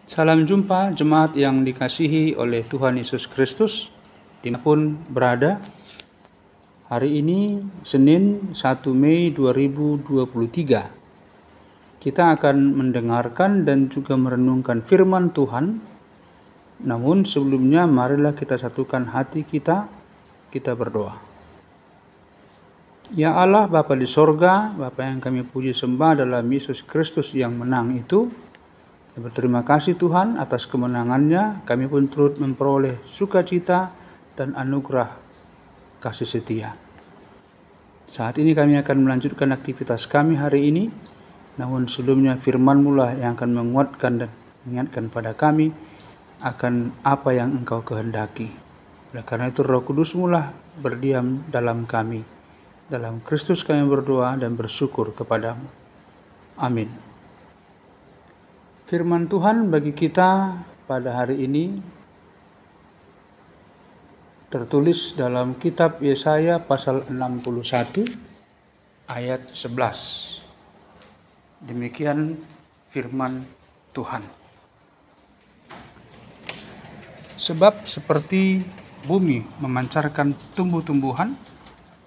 Salam jumpa jemaat yang dikasihi oleh Tuhan Yesus Kristus dimanapun berada. Hari ini Senin 1 Mei 2023. Kita akan mendengarkan dan juga merenungkan firman Tuhan. Namun sebelumnya marilah kita satukan hati kita berdoa. Ya Allah Bapa di sorga, Bapa yang kami puji sembah dalam Yesus Kristus yang menang itu, berterima kasih Tuhan atas kemenangannya. Kami pun turut memperoleh sukacita dan anugerah kasih setia. Saat ini kami akan melanjutkan aktivitas kami hari ini. Namun sebelumnya firman-Mu lah yang akan menguatkan dan mengingatkan pada kami akan apa yang Engkau kehendaki. Oleh karena itu Roh Kudus-Mu lah berdiam dalam kami. Dalam Kristus kami berdoa dan bersyukur kepadamu. Amin. Firman Tuhan bagi kita pada hari ini tertulis dalam kitab Yesaya pasal 61 ayat 11. Demikian firman Tuhan. Sebab seperti bumi memancarkan tumbuh-tumbuhan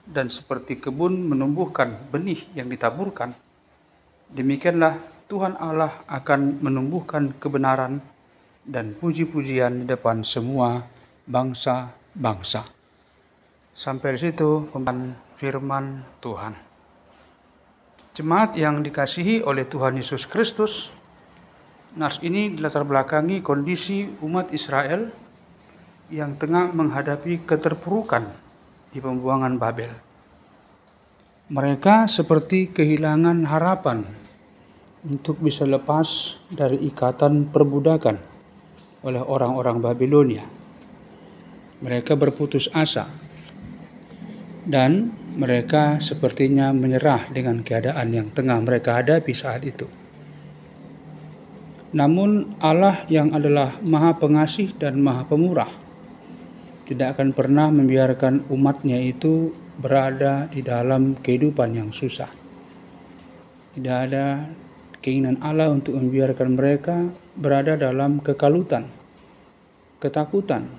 dan seperti kebun menumbuhkan benih yang ditaburkan, demikianlah Tuhan Allah akan menumbuhkan kebenaran dan puji-pujian di depan semua bangsa-bangsa. Sampai di situ firman Tuhan. Jemaat yang dikasihi oleh Tuhan Yesus Kristus, nas ini dilatar belakangi kondisi umat Israel yang tengah menghadapi keterpurukan di pembuangan Babel. Mereka seperti kehilangan harapan untuk bisa lepas dari ikatan perbudakan oleh orang-orang Babilonia. Mereka berputus asa dan mereka sepertinya menyerah dengan keadaan yang tengah mereka hadapi saat itu. Namun Allah yang adalah Maha Pengasih dan Maha Pemurah tidak akan pernah membiarkan umatnya itu berada di dalam kehidupan yang susah. Tidak ada keinginan Allah untuk membiarkan mereka berada dalam kekalutan, ketakutan,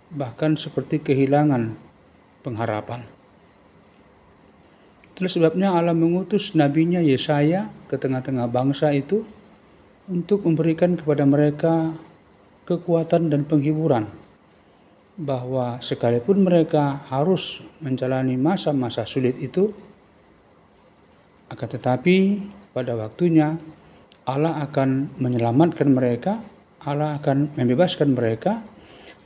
bahkan seperti kehilangan pengharapan. Itulah sebabnya Allah mengutus nabinya Yesaya ke tengah-tengah bangsa itu untuk memberikan kepada mereka kekuatan dan penghiburan, bahwa sekalipun mereka harus menjalani masa-masa sulit itu, akan tetapi pada waktunya Allah akan menyelamatkan mereka, Allah akan membebaskan mereka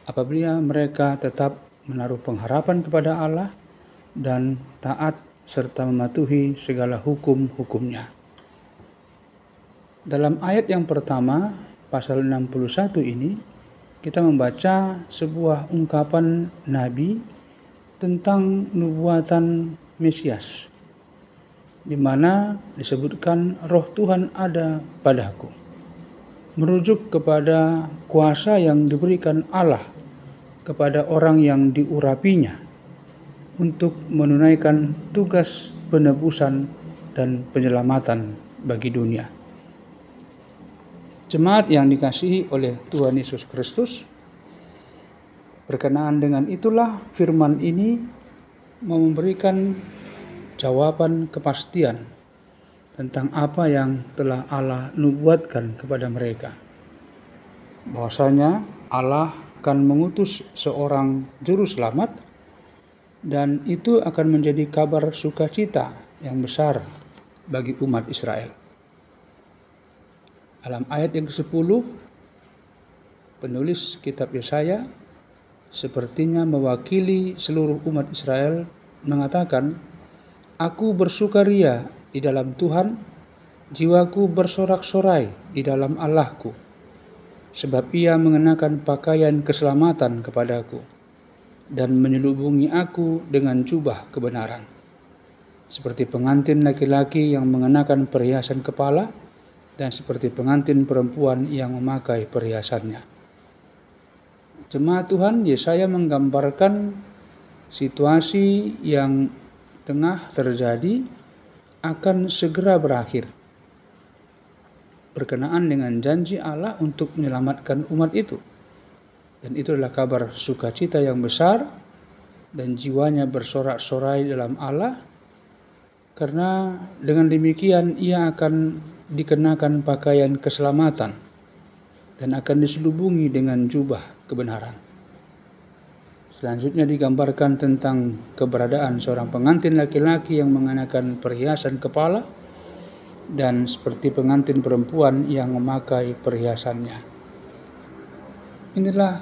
apabila mereka tetap menaruh pengharapan kepada Allah dan taat serta mematuhi segala hukum-hukumnya. Dalam ayat yang pertama, pasal 61 ini, kita membaca sebuah ungkapan Nabi tentang nubuatan Mesias, di mana disebutkan roh Tuhan ada padaku, merujuk kepada kuasa yang diberikan Allah kepada orang yang diurapinya untuk menunaikan tugas penebusan dan penyelamatan bagi dunia. Jemaat yang dikasihi oleh Tuhan Yesus Kristus, berkenaan dengan itulah firman ini memberikan jawaban kepastian tentang apa yang telah Allah nubuatkan kepada mereka. Bahwasanya Allah akan mengutus seorang juru selamat, dan itu akan menjadi kabar sukacita yang besar bagi umat Israel. Dalam ayat yang ke-10, penulis kitab Yesaya sepertinya mewakili seluruh umat Israel mengatakan, "Aku bersukaria di dalam Tuhan, jiwaku bersorak-sorai di dalam Allahku, sebab Ia mengenakan pakaian keselamatan kepadaku dan menyelubungi aku dengan jubah kebenaran, seperti pengantin laki-laki yang mengenakan perhiasan kepala dan seperti pengantin perempuan yang memakai perhiasannya." Jemaat Tuhan, Yesaya menggambarkan situasi yang tengah terjadi akan segera berakhir. berkenaan dengan janji Allah untuk menyelamatkan umat itu. Dan itu adalah kabar sukacita yang besar, dan jiwanya bersorak-sorai dalam Allah, karena dengan demikian ia akan dikenakan pakaian keselamatan dan akan diselubungi dengan jubah kebenaran. Selanjutnya digambarkan tentang keberadaan seorang pengantin laki-laki yang mengenakan perhiasan kepala dan seperti pengantin perempuan yang memakai perhiasannya. Inilah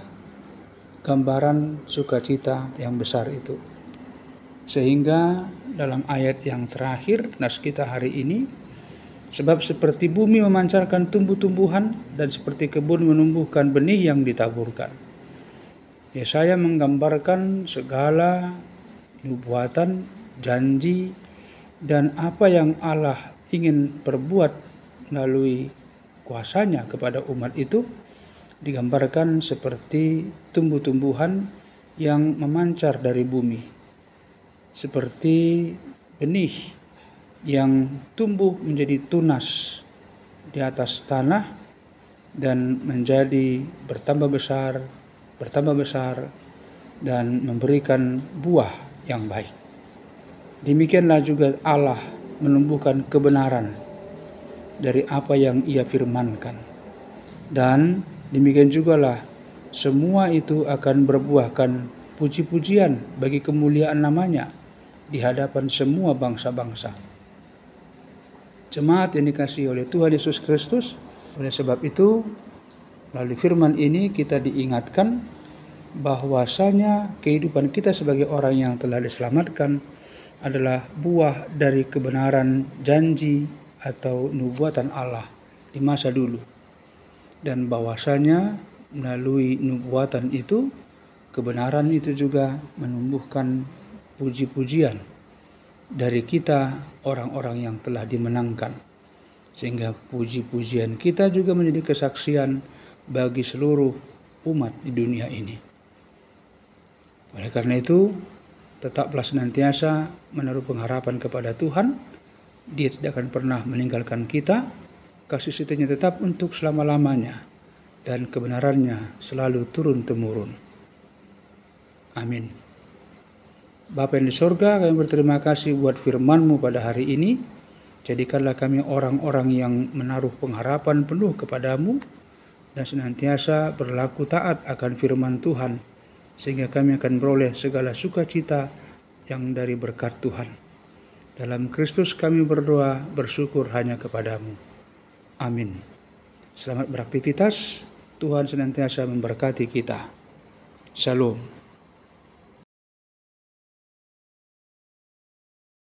gambaran sukacita yang besar itu. Sehingga dalam ayat yang terakhir nas kita hari ini, sebab seperti bumi memancarkan tumbuh-tumbuhan dan seperti kebun menumbuhkan benih yang ditaburkan. Yesaya menggambarkan segala nubuatan, janji, dan apa yang Allah ingin perbuat melalui kuasanya kepada umat itu digambarkan seperti tumbuh-tumbuhan yang memancar dari bumi, seperti benih yang tumbuh menjadi tunas di atas tanah dan menjadi bertambah besar dan memberikan buah yang baik. Demikianlah juga Allah menumbuhkan kebenaran dari apa yang Ia firmankan. Dan demikian jugalah semua itu akan berbuahkan puji-pujian bagi kemuliaan namanya di hadapan semua bangsa-bangsa. Jemaat yang dikasihi oleh Tuhan Yesus Kristus, oleh sebab itu melalui firman ini kita diingatkan bahwasanya kehidupan kita sebagai orang yang telah diselamatkan adalah buah dari kebenaran janji atau nubuatan Allah di masa dulu. Dan bahwasanya melalui nubuatan itu, kebenaran itu juga menumbuhkan puji-pujian dari kita orang-orang yang telah dimenangkan. Sehingga puji-pujian kita juga menjadi kesaksian bagi seluruh umat di dunia ini. Oleh karena itu, tetaplah senantiasa menaruh pengharapan kepada Tuhan. Dia tidak akan pernah meninggalkan kita. Kasih setianya tetap untuk selama-lamanya, dan kebenarannya selalu turun-temurun. Amin. Bapa yang di sorga, kami berterima kasih buat firman-Mu pada hari ini. Jadikanlah kami orang-orang yang menaruh pengharapan penuh kepadamu dan senantiasa berlaku taat akan firman Tuhan, sehingga kami akan beroleh segala sukacita yang dari berkat Tuhan. Dalam Kristus kami berdoa, bersyukur hanya kepadamu. Amin. Selamat beraktivitas. Tuhan senantiasa memberkati kita. Shalom.